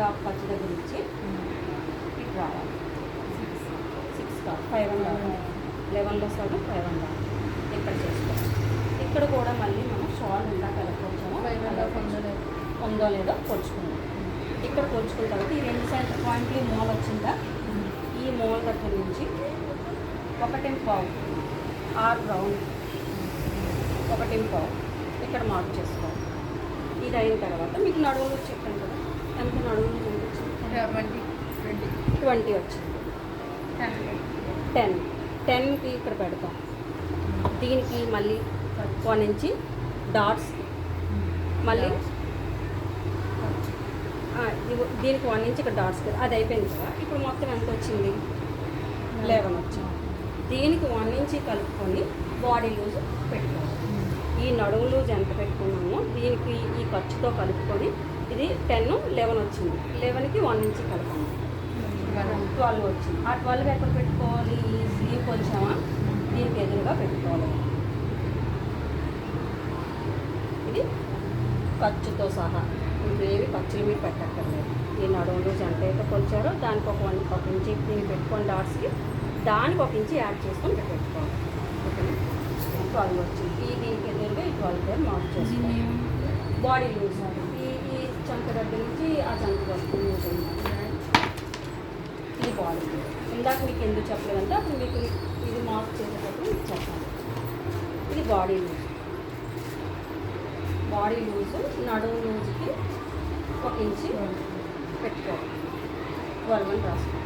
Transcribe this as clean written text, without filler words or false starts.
Dot ఖర్చు దగ్గర నుంచి ఇటు రావాలి. 6 కాదు 5.5, 11లో సగం 5.5 ఇక్కడ చేసుకోవాలి. ఇక్కడ కూడా మళ్ళీ మనం షాల్ ఇందాక ఎలా కొలిచామో 5.5 ఉందో లేదో కొలుచుకుందాం. ఇక్కడ కొలుచుకున్న తర్వాత ఈ 2 సెంటర్ పాయింట్లు మూల వచ్చిందా, ఈ మూల దగ్గర నుంచి 1.5 ఆర్ రౌండ్ 1.5 ఇక్కడ మార్క్ చేసుకోవాలి. ఇది అయిన తర్వాత మీకు నడువులు చెప్పాను కదా, ఎంత నడువులు చూపించింది 20 వచ్చింది. 10కి ఇక్కడ పెడతాం. దీనికి మళ్ళీ 1 ఇంచి డాట్స్, మళ్ళీ దీనికి 1 ఇంచ్ ఇక్కడ డాట్స్ కదా, అది అయిపోయింది కదా. ఇప్పుడు మొత్తం ఎంత వచ్చింది 11 వచ్చింది. దీనికి 1 ఇంచ్ కలుపుకొని బాడీ లూజ్ పెట్టుకోవాలి. ఈ నడుము లూజ్ ఎంత పెట్టుకున్నామో దీనికి ఈ ఖర్చుతో కలుపుకొని ఇది 10, 11 వచ్చింది. 11కి 1 ఇంచ్ కలపాలి, 12 వచ్చింది. ఆ 12 ఎక్కడ పెట్టుకోవాలి, ఈ స్లీవ్ కొంచెమా దీనికి ఎదురుగా పెట్టుకోవాలి. ఇది ఖర్చుతో సహా, ఏవి ఖర్చులు మీరు పెట్టక్కర్లేదు. ఈ నడుము లూజ్ ఎంత అయితే కొలిచారో దానికి ఒక ఇంచ్ దీనికి పెట్టుకొని డాట్స్కి, దానికి 1 ఇంచ్ యాడ్ చేసుకొని ఇక్కడ పెట్టుకోవాలి. ఓకేనా, 12 వచ్చింది. ఈ దీనికి ఎదురుగా ఈ 12 పేరు మార్క్ చేసుకోవాలి. బాడీ లూజ్ ఈ చంక దగ్గర నుంచి ఆ చంక వస్తుంది ఉంటుంది. ఇది బాడీ లూజ్. ఇందాక మీకు ఎందుకు చెప్పలేదంటే అప్పుడు మీకు ఇది మార్క్ చేసేటప్పుడు మీకు చెప్పాలి. ఇది బాడీ లూజ్. బాడీ లూజు నడుము లూజ్కి 1 ఇంచ్ పెట్టుకోవాలి. 12 అని రాసుకోవాలి.